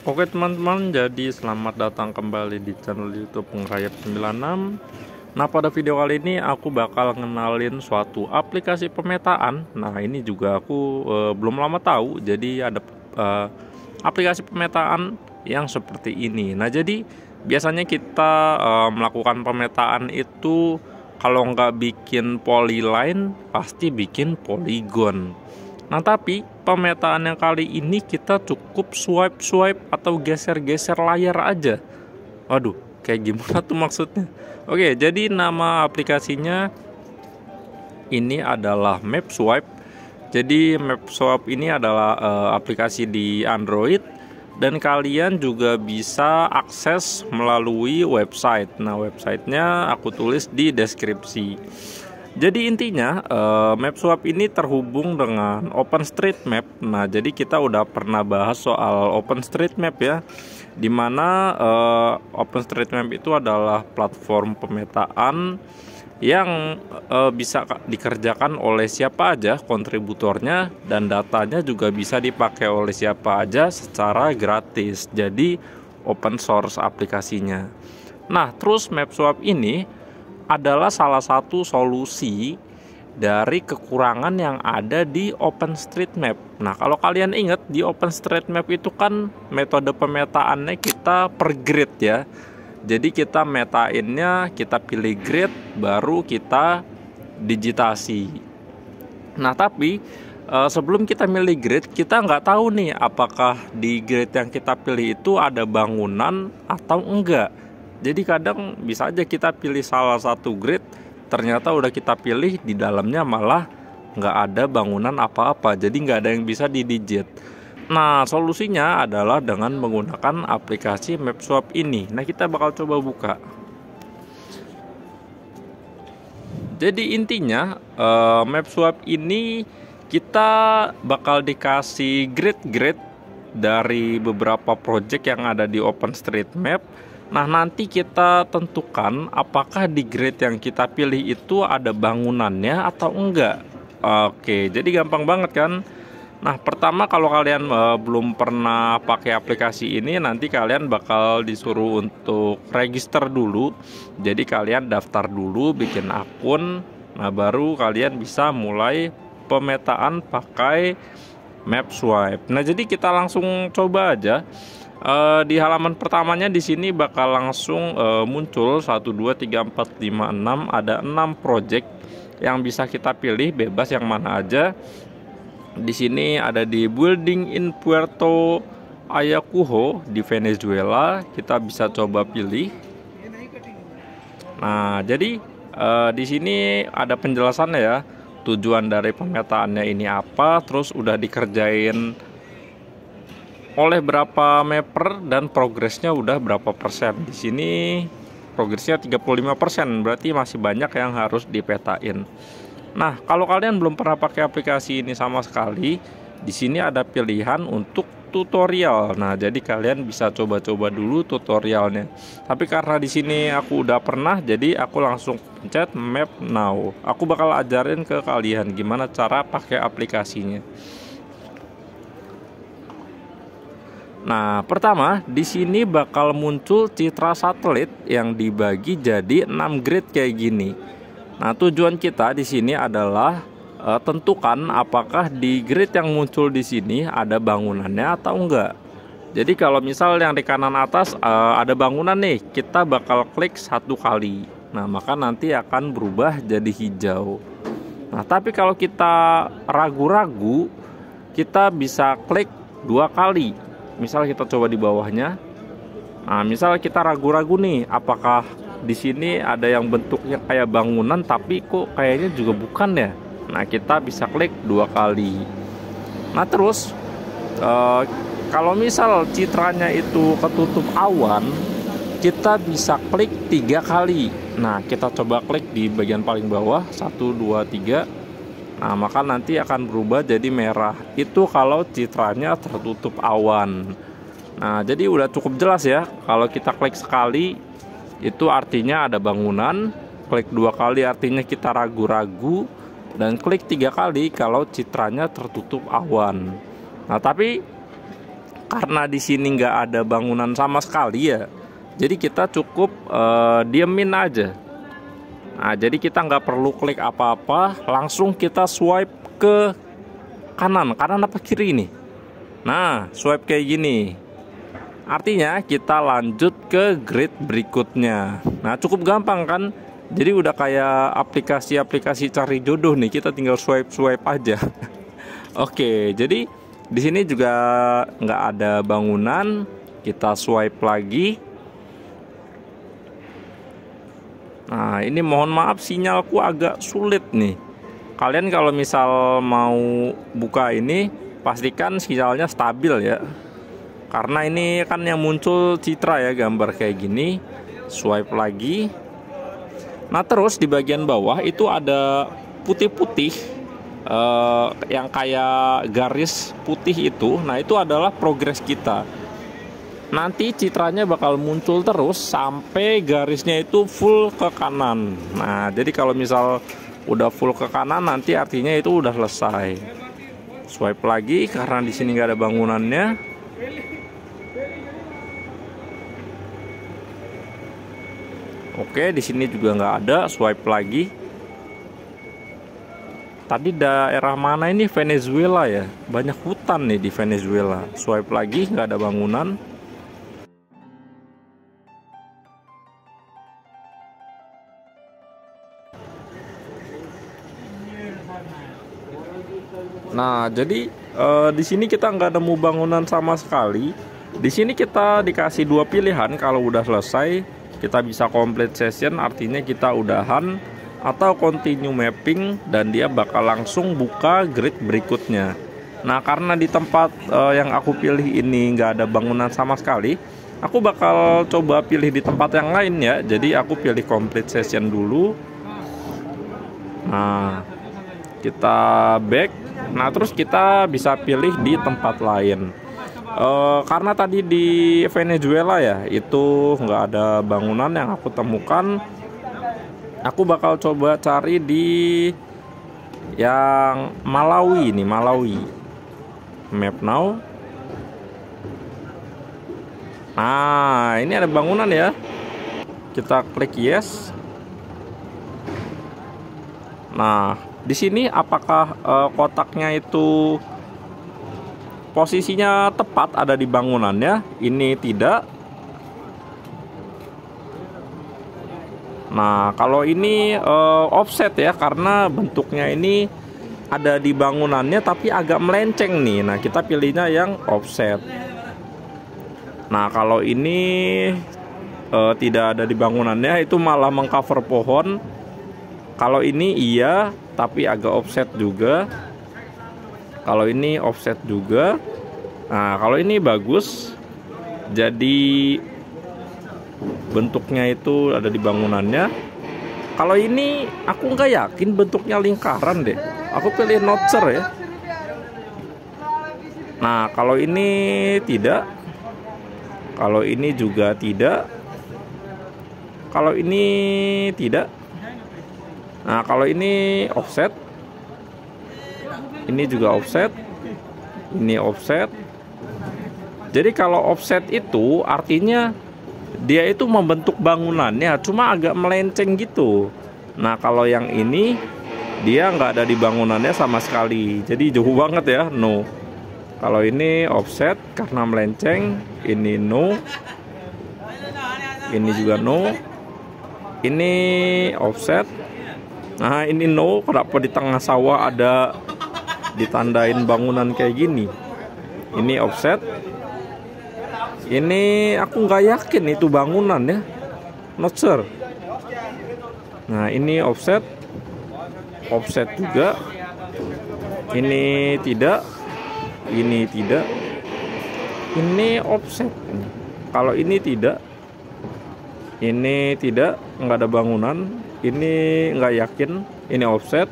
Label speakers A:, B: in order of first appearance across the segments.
A: Oke teman-teman, jadi selamat datang kembali di channel YouTube Pengrayap 96. Nah, pada video kali ini aku bakal ngenalin suatu aplikasi pemetaan. Nah, ini juga aku belum lama tahu. Jadi ada aplikasi pemetaan yang seperti ini. Nah, jadi biasanya kita melakukan pemetaan itu kalau nggak bikin polyline pasti bikin polygon. Nah, tapi pemetaan yang kali ini kita cukup swipe atau geser-geser layar aja. Waduh, kayak gimana tuh maksudnya? Oke, jadi nama aplikasinya ini adalah MapSwipe. Jadi MapSwipe ini adalah aplikasi di Android dan kalian juga bisa akses melalui website. Nah, websitenya aku tulis di deskripsi. Jadi intinya MapSwipe ini terhubung dengan OpenStreetMap. Nah, jadi kita udah pernah bahas soal OpenStreetMap ya, dimana OpenStreetMap itu adalah platform pemetaan yang bisa dikerjakan oleh siapa aja kontributornya, dan datanya juga bisa dipakai oleh siapa aja secara gratis. Jadi open source aplikasinya. Nah, terus MapSwipe ini adalah salah satu solusi dari kekurangan yang ada di OpenStreetMap. Nah, kalau kalian ingat di OpenStreetMap itu kan metode pemetaannya kita per grid ya. Jadi kita metainnya, kita pilih grid, baru kita digitasi. Nah, tapi sebelum kita milih grid, kita nggak tahu nih apakah di grid yang kita pilih itu ada bangunan atau enggak. Jadi kadang bisa aja kita pilih salah satu grid, ternyata udah kita pilih di dalamnya malah nggak ada bangunan apa-apa, jadi nggak ada yang bisa didigit. Nah, solusinya adalah dengan menggunakan aplikasi MapSwipe ini. Nah, kita bakal coba buka. Jadi intinya MapSwipe ini kita bakal dikasih grid-grid dari beberapa project yang ada di OpenStreetMap. Nah, nanti kita tentukan apakah di grid yang kita pilih itu ada bangunannya atau enggak. Oke, jadi gampang banget kan? Nah, pertama kalau kalian belum pernah pakai aplikasi ini, nanti kalian bakal disuruh untuk register dulu. Jadi kalian daftar dulu, bikin akun. Nah, baru kalian bisa mulai pemetaan pakai MapSwipe. Nah, jadi kita langsung coba aja. Di halaman pertamanya di sini bakal langsung muncul 1 2 3 4 5 6, ada 6 project yang bisa kita pilih, bebas yang mana aja. Di sini ada di Building in Puerto Ayacucho di Venezuela, kita bisa coba pilih. Nah, jadi di sini ada penjelasannya ya, tujuan dari pemetaannya ini apa, terus udah dikerjain oleh berapa mapper dan progresnya udah berapa persen. Di sini progresnya 35%, berarti masih banyak yang harus dipetain. Nah, kalau kalian belum pernah pakai aplikasi ini sama sekali, di sini ada pilihan untuk tutorial. Nah, jadi kalian bisa coba-coba dulu tutorialnya. Tapi karena di sini aku udah pernah, jadi aku langsung pencet Map Now. Aku bakal ajarin ke kalian gimana cara pakai aplikasinya. Nah, pertama di sini bakal muncul citra satelit yang dibagi jadi 6 grid kayak gini. Nah, tujuan kita di sini adalah tentukan apakah di grid yang muncul di sini ada bangunannya atau enggak. Jadi kalau misal yang di kanan atas ada bangunan nih, kita bakal klik 1 kali. Nah, maka nanti akan berubah jadi hijau. Nah, tapi kalau kita ragu-ragu, kita bisa klik 2 kali. Misal kita coba di bawahnya. Nah, misal kita ragu-ragu nih, apakah di sini ada yang bentuknya kayak bangunan tapi kok kayaknya juga bukan ya. Nah, kita bisa klik 2 kali. Nah, terus kalau misal citranya itu ketutup awan, kita bisa klik 3 kali. Nah, kita coba klik di bagian paling bawah, 1 2 3. Nah, maka nanti akan berubah jadi merah. Itu kalau citranya tertutup awan. Nah, jadi udah cukup jelas ya. Kalau kita klik sekali, itu artinya ada bangunan. Klik 2 kali artinya kita ragu-ragu. Dan klik 3 kali kalau citranya tertutup awan. Nah, tapi karena di sini nggak ada bangunan sama sekali ya, jadi kita cukup diemin aja. Nah, jadi kita nggak perlu klik apa-apa, langsung kita swipe ke kanan apa kiri ini. Nah, swipe kayak gini. Artinya kita lanjut ke grid berikutnya. Nah, cukup gampang kan? Jadi udah kayak aplikasi-aplikasi cari jodoh nih, kita tinggal swipe aja. Oke, jadi di sini juga nggak ada bangunan, kita swipe lagi. Nah, ini mohon maaf sinyalku agak sulit nih. Kalian kalau misal mau buka ini, pastikan sinyalnya stabil ya. Karena ini kan yang muncul citra ya, gambar kayak gini. Swipe lagi. Nah, terus di bagian bawah itu ada putih-putih, yang kayak garis putih itu. Nah, itu adalah progres kita. Nanti citranya bakal muncul terus sampai garisnya itu full ke kanan. Nah, jadi kalau misal udah full ke kanan, nanti artinya itu udah selesai. Swipe lagi karena di sini nggak ada bangunannya. Oke, di sini juga nggak ada. Swipe lagi. Tadi daerah mana ini? Venezuela ya. Banyak hutan nih di Venezuela. Swipe lagi, nggak ada bangunan. Nah, jadi di sini kita nggak nemu bangunan sama sekali. Di sini kita dikasih dua pilihan. Kalau udah selesai, kita bisa complete session, artinya kita udahan, atau continue mapping, dan dia bakal langsung buka grid berikutnya. Nah, karena di tempat yang aku pilih ini nggak ada bangunan sama sekali, aku bakal coba pilih di tempat yang lain ya. Jadi aku pilih complete session dulu. Nah, kita back. Nah, terus kita bisa pilih di tempat lain. Karena tadi di Venezuela ya, itu nggak ada bangunan yang aku temukan. Aku bakal coba cari di yang Malawi nih, Malawi. Map now. Nah, ini ada bangunan ya. Kita klik yes. Nah, di sini apakah kotaknya itu posisinya tepat ada di bangunannya? Ini tidak. Nah, kalau ini offset ya, karena bentuknya ini ada di bangunannya tapi agak melenceng nih. Nah, kita pilihnya yang offset. Nah, kalau ini tidak ada di bangunannya, itu malah mengcover pohon. Kalau ini iya, tapi agak offset juga. Kalau ini offset juga. Nah, kalau ini bagus. Jadi bentuknya itu ada di bangunannya. Kalau ini aku nggak yakin bentuknya lingkaran deh. Aku pilih notcher ya. Nah, kalau ini tidak. Kalau ini juga tidak. Kalau ini tidak. Nah, kalau ini offset. Ini juga offset. Ini offset. Jadi kalau offset itu artinya dia itu membentuk bangunannya, cuma agak melenceng gitu. Nah, kalau yang ini dia nggak ada di bangunannya sama sekali. Jadi jauh banget ya, no. Kalau ini offset karena melenceng, ini no. Ini juga no. Ini offset. Nah, ini no. Kenapa di tengah sawah ada ditandain bangunan kayak gini? Ini offset. Ini aku nggak yakin itu bangunan ya, not sure. Nah, ini offset, offset juga. Ini tidak, ini tidak. Ini offset. Kalau ini tidak, ini tidak, nggak ada bangunan. Ini nggak yakin. Ini offset.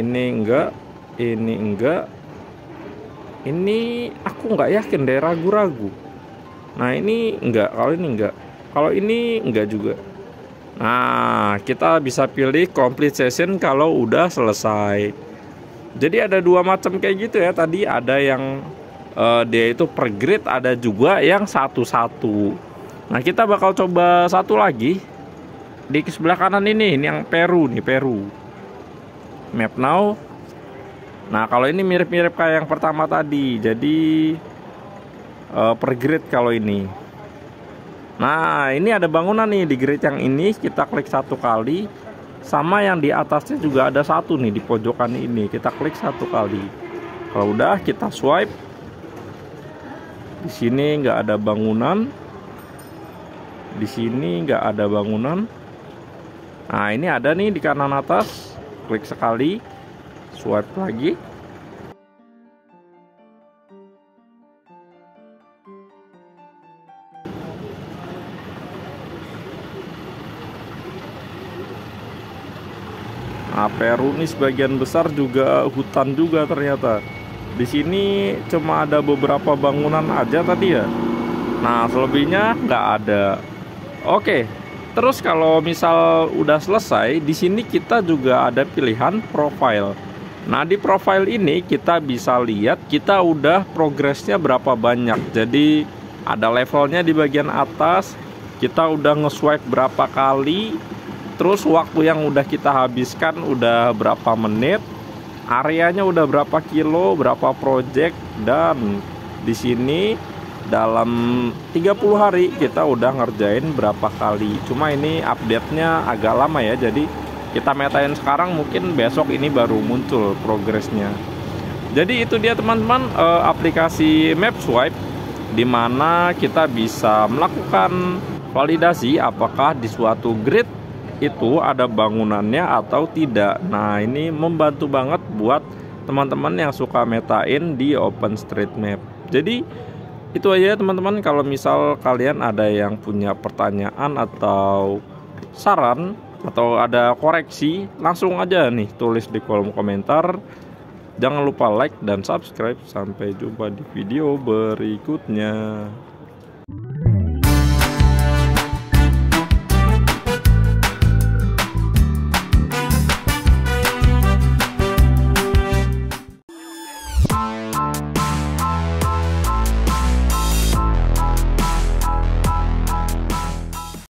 A: Ini enggak. Ini enggak. Ini aku nggak yakin deh, ragu-ragu. Nah, ini enggak. Kalau ini enggak. Kalau ini enggak juga. Nah, kita bisa pilih complete session kalau udah selesai. Jadi ada dua macam kayak gitu ya. Tadi ada yang dia itu per grid, ada juga yang satu-satu. Nah, kita bakal coba satu lagi di sebelah kanan ini yang Peru nih, Peru. Map now. Nah, kalau ini mirip-mirip kayak yang pertama tadi. Jadi per grid kalau ini. Nah, ini ada bangunan nih di grid yang ini, kita klik satu kali. Sama yang di atasnya juga ada satu nih di pojokan ini, kita klik satu kali. Kalau udah kita swipe. Di sini nggak ada bangunan. Di sini nggak ada bangunan. Nah, ini ada nih di kanan atas. Klik sekali, swipe lagi. Nah, Peru ini sebagian besar juga hutan juga ternyata. Di sini cuma ada beberapa bangunan aja tadi ya. Nah, selebihnya nggak ada. Oke, terus kalau misal udah selesai, di sini kita juga ada pilihan profile. Nah, di profile ini kita bisa lihat kita udah progresnya berapa banyak. Jadi ada levelnya di bagian atas. Kita udah nge-swipe berapa kali. Terus waktu yang udah kita habiskan udah berapa menit, areanya udah berapa kilo, berapa project, dan di sini dalam 30 hari kita udah ngerjain berapa kali. Cuma ini update-nya agak lama ya, jadi kita metain sekarang, mungkin besok ini baru muncul progresnya. Jadi itu dia teman-teman, aplikasi MapSwipe, dimana kita bisa melakukan validasi apakah di suatu grid itu ada bangunannya atau tidak. Nah, ini membantu banget buat teman-teman yang suka metain di OpenStreetMap. Jadi itu aja teman-teman. Kalau misal kalian ada yang punya pertanyaan atau saran atau ada koreksi, langsung aja nih tulis di kolom komentar. Jangan lupa like dan subscribe. Sampai jumpa di video berikutnya.